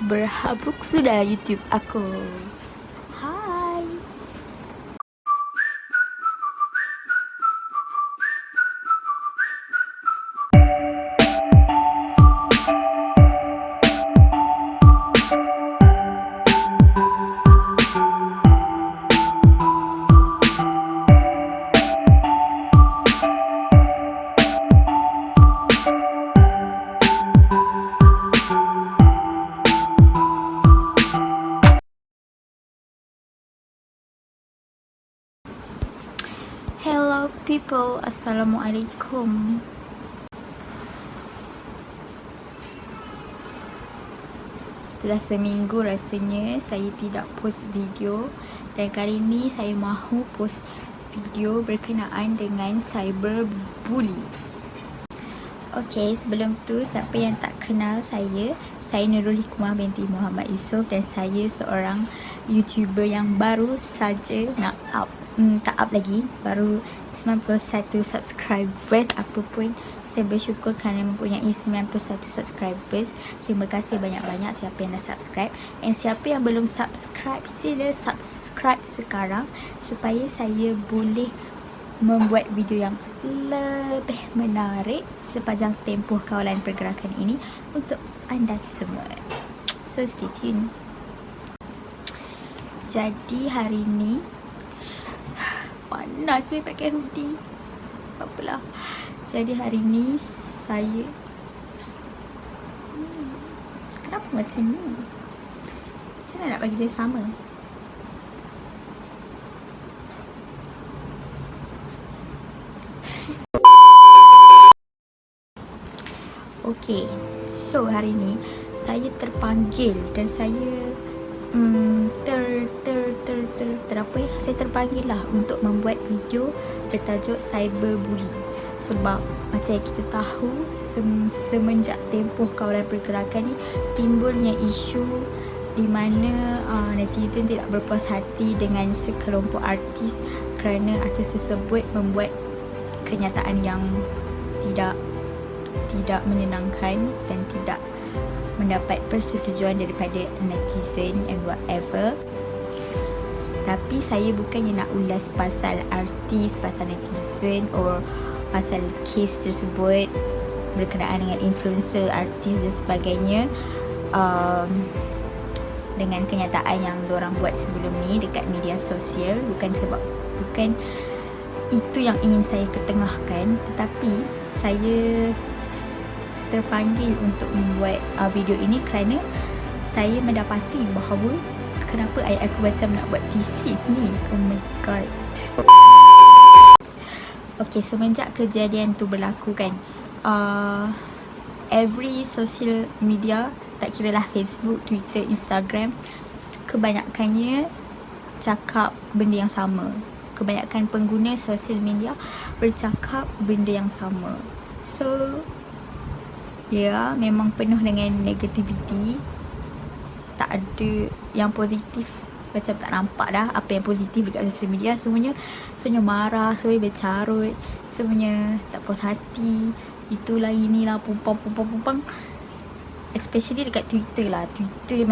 Berhabuk sudah YouTube aku. Hai. Hello people, Assalamualaikum. Setelah seminggu rasanya saya tidak post video, dan kali ini saya mahu post video berkenaan dengan cyberbully. Okey, sebelum tu siapa yang tak kenal saya Nurul Hikmah binti Muhammad Yusof, dan saya seorang YouTuber yang baru saja nak tak up lagi, baru 91 subscribers. Apa pun saya bersyukur kerana mempunyai 91 subscribers. Terima kasih banyak-banyak siapa yang dah subscribe, dan siapa yang belum subscribe, sila subscribe sekarang supaya saya boleh membuat video yang lebih menarik sepanjang tempoh kawalan pergerakan ini untuk anda semua. So stay tune. Jadi hari ni panas saya pakai hoodie. Apalah. Jadi hari ni saya kenapa macam ni? Macam mana nak bagi dia sama? Okey, so hari ni saya terpanggil dan saya saya terpanggil lah untuk membuat video bertajuk cyberbully. Sebab macam yang kita tahu, semenjak tempoh kawalan pergerakan ni timbulnya isu di mana netizen tidak berpuas hati dengan sekelompok artis kerana artis tersebut membuat kenyataan yang tidak menyenangkan dan tidak mendapat persetujuan daripada netizen and whatever. Tapi saya bukannya nak ulas pasal artis, pasal netizen or pasal kes tersebut berkenaan dengan influencer, artis dan sebagainya, dengan kenyataan yang diorang buat sebelum ni dekat media sosial. Bukan itu yang ingin saya ketengahkan, tetapi saya terpanggil untuk membuat video ini kerana saya mendapati bahawa kenapa ayat aku macam nak buat thesis ni. Oh my god. Okay, semenjak kejadian tu berlaku kan, every social media, tak kira lah Facebook, Twitter, Instagram, kebanyakannya cakap benda yang sama. Kebanyakan pengguna social media bercakap benda yang sama. So ya, memang penuh dengan negativity. Tak ada yang positif. Macam tak nampak dah apa yang positif dekat social media. Semuanya marah, semuanya bercarut, semuanya tak puas hati. Itulah, inilah, pumpang. Especially dekat Twitter lah. Twitter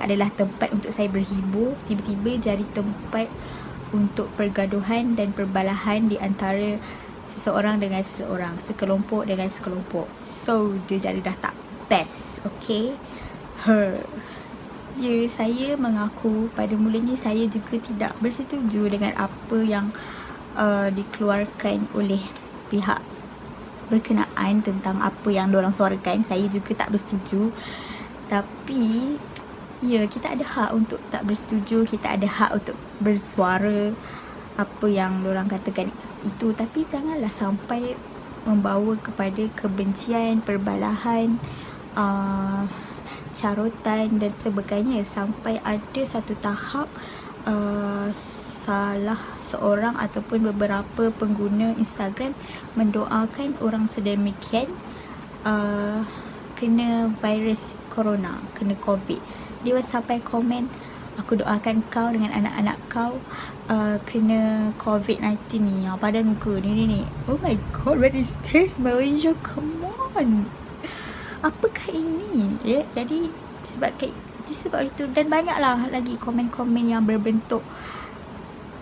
adalah tempat untuk saya berhibur. Tiba-tiba jadi tempat untuk pergaduhan dan perbalahan di antara seseorang dengan seseorang, sekelompok dengan sekelompok. So dia jadi dah tak best. Okay, saya mengaku pada mulanya saya juga tidak bersetuju dengan apa yang dikeluarkan oleh pihak berkenaan tentang apa yang diorang suarakan. Saya juga tak bersetuju. Tapi ya, kita ada hak untuk tak bersetuju, kita ada hak untuk bersuara apa yang diorang katakan itu. Tapi janganlah sampai membawa kepada kebencian, perbalahan, carotan dan sebagainya, sampai ada satu tahap salah seorang ataupun beberapa pengguna Instagram mendoakan orang sedemikian kena virus corona, kena COVID. Dia sampai komen, aku doakan kau dengan anak-anak kau kena COVID-19 ni, padan muka ni. Oh my god, what is this, Malaysia? Come on. apakah ini? Ya, jadi disebab itu, dan banyaklah lagi komen-komen yang berbentuk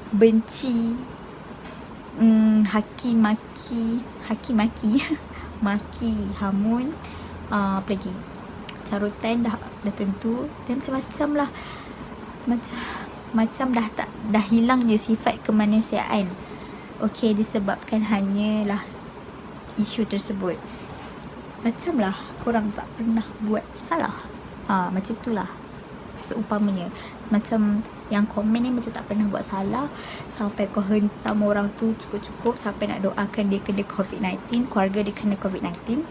benci, haki-maki maki, hamun, apa lagi, carutan dah tentu, dan macam-macam lah, macam dah hilang je sifat kemanusiaan. Okey, disebabkan hanyalah isu tersebut. Macamlah korang tak pernah buat salah. Macam itulah seumpamanya. Macam yang komen ni macam tak pernah buat salah, sampai kau hentam orang tu cukup-cukup, sampai nak doakan dia kena COVID-19, keluarga dia kena COVID-19.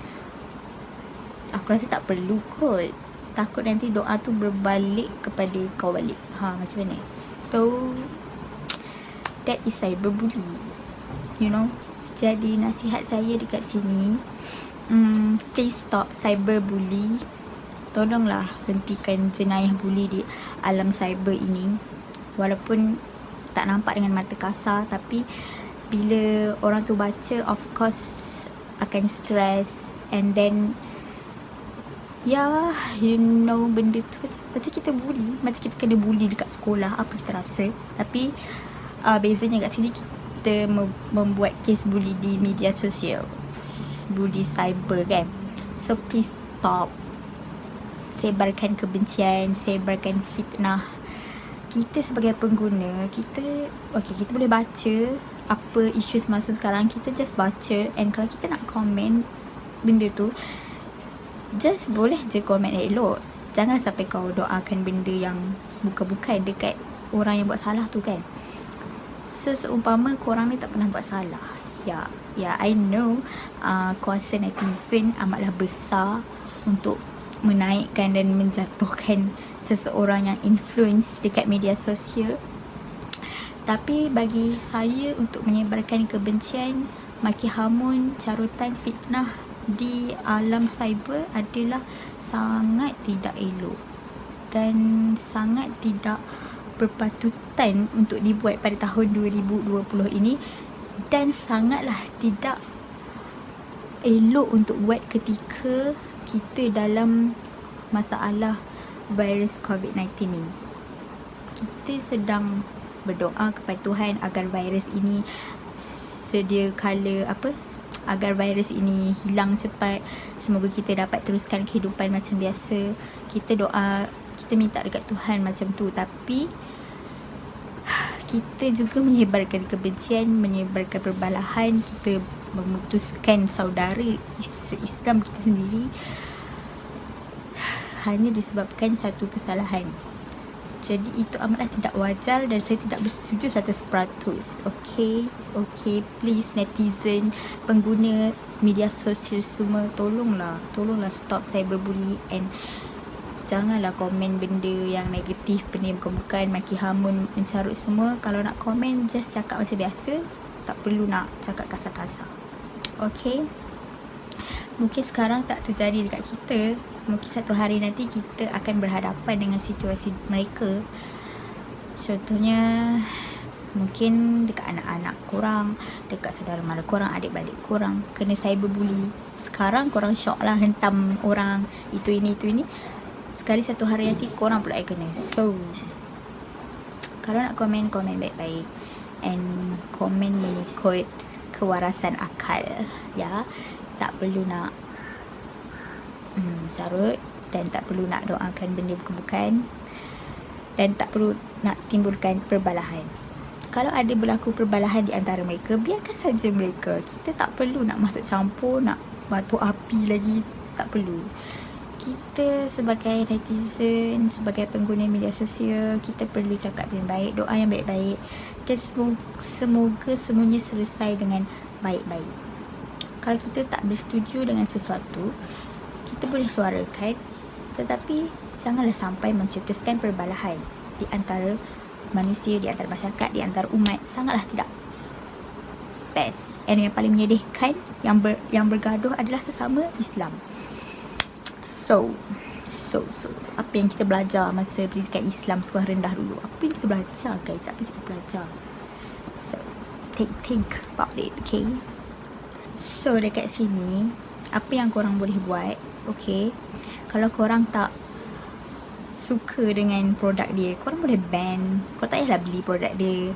Aku rasa tak perlu kot. Takut nanti doa tu berbalik kepada kau balik. Macam mana? So that is cyberbully, you know. Jadi nasihat saya dekat sini, please stop cyberbully. Tolonglah hentikan jenayah buli di alam cyber ini. Walaupun tak nampak dengan mata kasar, tapi bila orang tu baca, of course akan stress. And then you know, benda tu macam kita bully, macam kita kena bully dekat sekolah, apa kita rasa. Tapi bezanya kat sini kita membuat kes bully di media sosial, bully cyber kan. So please stop. Sebarkan kebencian, sebarkan fitnah. Kita sebagai pengguna, kita boleh baca apa isu semasa sekarang, kita just baca. And kalau kita nak komen benda tu, just boleh je komen elok. Jangan sampai kau doakan benda yang bukan-bukan dekat orang yang buat salah tu kan. So seumpama korang ni tak pernah buat salah, ya I know kuasa netizen amatlah besar untuk menaikkan dan menjatuhkan seseorang yang influence dekat media sosial. Tapi bagi saya, untuk menyebarkan kebencian, maki hamun, carutan, fitnah di alam cyber adalah sangat tidak elok dan sangat tidak berpatutan untuk dibuat pada tahun 2020 ini, dan sangatlah tidak elok untuk buat ketika kita dalam masalah virus COVID-19 ni. Kita sedang berdoa kepada Tuhan agar virus ini agar virus ini hilang cepat. Semoga kita dapat teruskan kehidupan macam biasa. Kita doa, kita minta dekat Tuhan macam tu. Tapi kita juga menyebarkan kebencian, menyebarkan perbalahan. Kita memutuskan saudara Islam kita sendiri hanya disebabkan satu kesalahan. Jadi itu amatlah tidak wajar dan saya tidak bersetuju 100%. Okay, please netizen, pengguna media sosial semua, tolonglah stop cyberbully. And janganlah komen benda yang negatif, benda yang bukan-bukan, maki hamun, mencarut semua. Kalau nak komen, just cakap macam biasa. Tak perlu nak cakap kasar-kasar. Okay, mungkin sekarang tak terjadi dekat kita. Mungkin satu hari nanti kita akan berhadapan dengan situasi mereka. Contohnya mungkin dekat anak-anak korang, dekat saudara mara korang, adik-beradik korang kena cyberbully. Sekarang korang syok lah, hentam orang, itu ini. Sekali satu hari nanti korang pula yang kena. So kalau nak komen baik-baik, and komen mengikut kewarasan akal, ya. Tak perlu nak carut, dan tak perlu nak doakan benda bukan-bukan, dan tak perlu nak timbulkan perbalahan. Kalau ada berlaku perbalahan di antara mereka, biarkan saja mereka. Kita tak perlu nak masuk campur, nak batu api lagi. Tak perlu. Kita sebagai netizen, sebagai pengguna media sosial, kita perlu cakap yang baik, doa yang baik-baik, dan semoga semuanya selesai dengan baik-baik. Kalau kita tak bersetuju dengan sesuatu, kita boleh suarakan, tetapi janganlah sampai mencetuskan perbalahan di antara manusia, di antara masyarakat, di antara umat. Sangatlah tidak best. And yang paling menyedihkan, yang bergaduh adalah sesama Islam. So apa yang kita belajar masa pendidikan Islam sekolah rendah dulu? Apa yang kita belajar, guys? So think about it, okay? So dekat sini, apa yang korang boleh buat, Okay, kalau korang tak suka dengan produk dia, korang boleh ban. Korang tak payahlah beli produk dia.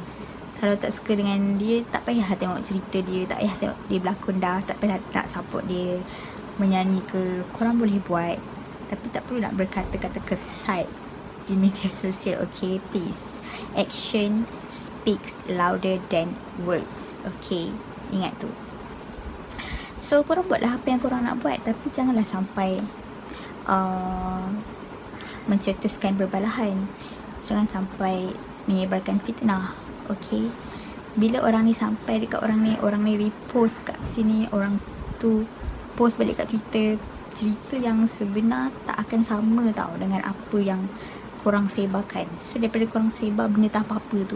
Kalau tak suka dengan dia, tak payahlah tengok cerita dia, tak payah tengok dia berlakon dah, tak payah nak support dia menyanyi ke. Korang boleh buat, tapi tak perlu nak berkata-kata kesat di media sosial. Okay, please. Action speaks louder than words. Okay, ingat tu. So korang buatlah apa yang korang nak buat, tapi janganlah sampai mencetuskan perbalahan. Jangan sampai menyebarkan fitnah. Okay, bila orang ni sampai dekat orang ni repost kat sini, orang tu post balik kat Twitter, cerita yang sebenar tak akan sama tau dengan apa yang korang sebarkan. So daripada korang sebar benda tak apa-apa tu,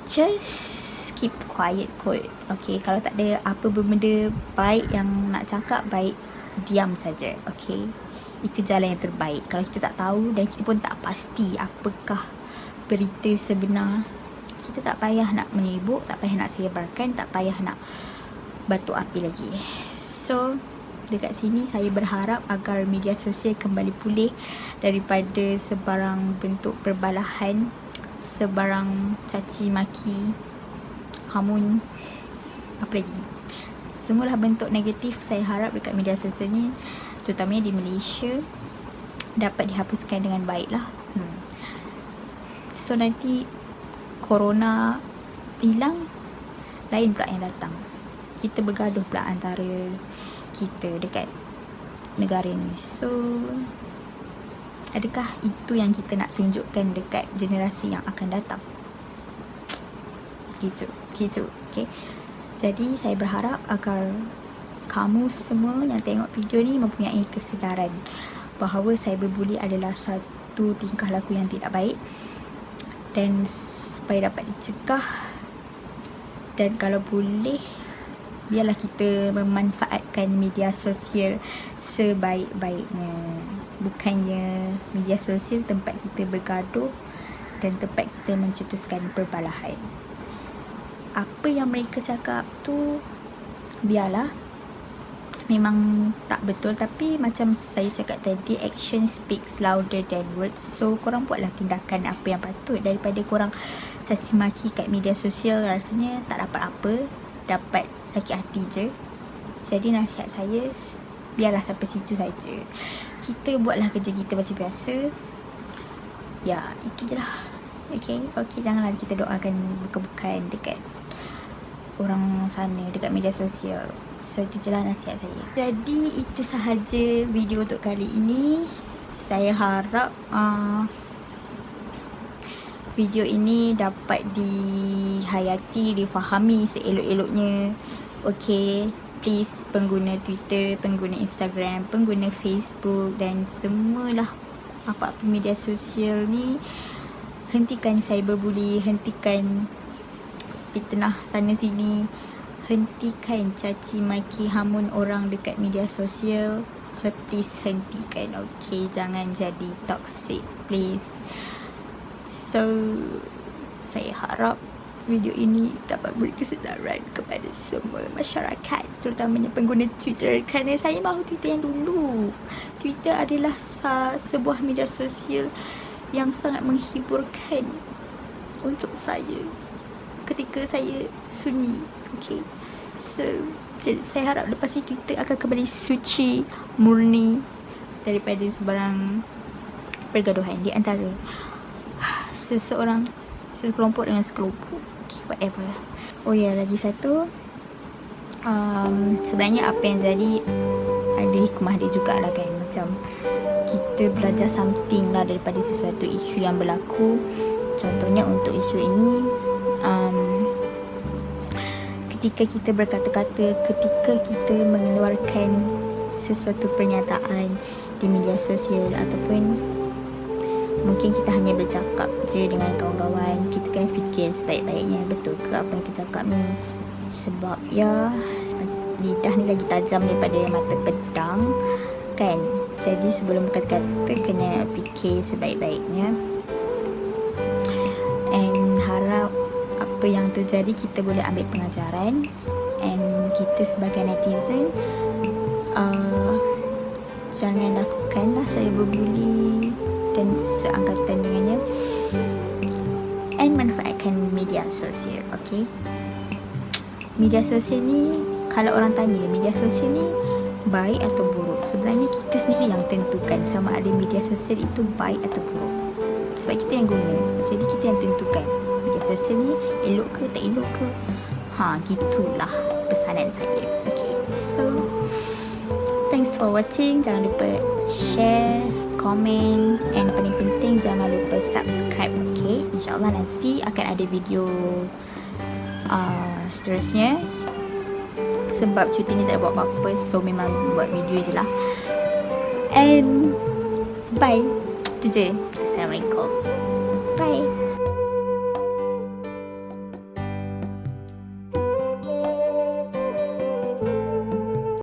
just keep quiet kot. Okay, kalau tak ada apa benda baik yang nak cakap, baik diam saja. Okay, itu jalan yang terbaik. Kalau kita tak tahu dan kita pun tak pasti apakah berita sebenar, kita tak payah nak menyibuk, tak payah nak sebarkan, tak payah nak batu api lagi. So dekat sini saya berharap agar media sosial kembali pulih daripada sebarang bentuk perbalahan, sebarang caci maki, hamun, apa lagi, semualah bentuk negatif. Saya harap dekat media sosial ni, terutamanya di Malaysia, dapat dihapuskan dengan baik lah. So nanti corona hilang, lain pula yang datang. Kita bergaduh pula antara kita dekat negara ni. So adakah itu yang kita nak tunjukkan dekat generasi yang akan datang? Gitu. Okay, jadi saya berharap agar kamu semua yang tengok video ni mempunyai kesedaran bahawa cyberbully adalah satu tingkah laku yang tidak baik, dan supaya dapat dicegah, dan kalau boleh biarlah kita memanfaatkan media sosial sebaik-baiknya. Bukannya media sosial tempat kita bergaduh dan tempat kita mencetuskan perbalahan. Apa yang mereka cakap tu biarlah, memang tak betul, tapi macam saya cakap tadi, action speaks louder than words. So korang buatlah tindakan apa yang patut, daripada korang caci maki kat media sosial, rasanya tak dapat apa, dapat sakit hati je. Jadi nasihat saya, biarlah sampai situ saja. Kita buatlah kerja kita macam biasa. Ya, itu je lah. Okay, janganlah kita doakan bukan-bukan dekat orang sana, dekat media sosial. So itu je lah nasihat saya. Jadi itu sahaja video untuk kali ini. Saya harap video ini dapat dihayati, difahami seelok-eloknya. Okay, please pengguna Twitter, pengguna Instagram, pengguna Facebook dan semualah apa-apa media sosial ni, hentikan cyberbully, hentikan fitnah sana sini, hentikan caci maki hamun orang dekat media sosial. Please hentikan. Okay, jangan jadi toxic, please. So saya harap video ini dapat beri kesedaran kepada semua masyarakat, terutamanya pengguna Twitter, kerana saya mahu Twitter yang dulu. Twitter adalah sebuah media sosial yang sangat menghiburkan untuk saya ketika saya sunyi. Okay, so saya harap lepas ini Twitter akan kembali suci, murni daripada sebarang pergaduhan di antara sekelompok dengan sekelompok. Okay, whatever. Oh ya, lagi satu, sebenarnya apa yang jadi ada hikmah dia jugalah kan. Macam kita belajar something lah daripada sesuatu isu yang berlaku. Contohnya untuk isu ini, ketika kita berkata-kata, ketika kita mengeluarkan sesuatu pernyataan di media sosial, ataupun mungkin kita hanya bercakap je dengan kawan-kawan, kita kena fikir sebaik-baiknya, betul ke apa yang kita cakap ni. Sebab ya, lidah ni lagi tajam daripada mata pedang kan. Jadi sebelum berkata-kata, kena fikir sebaik-baiknya. And harap apa yang terjadi kita boleh ambil pengajaran. And kita sebagai netizen, jangan lakukanlah cyberbully dan seangkatan dengannya, and manfaatkan media sosial. Okay, media sosial ni, kalau orang tanya media sosial ni baik atau buruk, sebenarnya kita sendiri yang tentukan sama ada media sosial itu baik atau buruk. Sebab kita yang guna, jadi kita yang tentukan media sosial ni elok ke tak elok ke. Gitulah pesanan saya. Okay, so thanks for watching. Jangan lupa share, komen, and paling penting jangan lupa subscribe. Okay, InsyaAllah nanti akan ada video seterusnya. Sebab cuti ni tak buat apa-apa, so memang buat video je lah. And bye. Itu je. Assalamualaikum. Bye.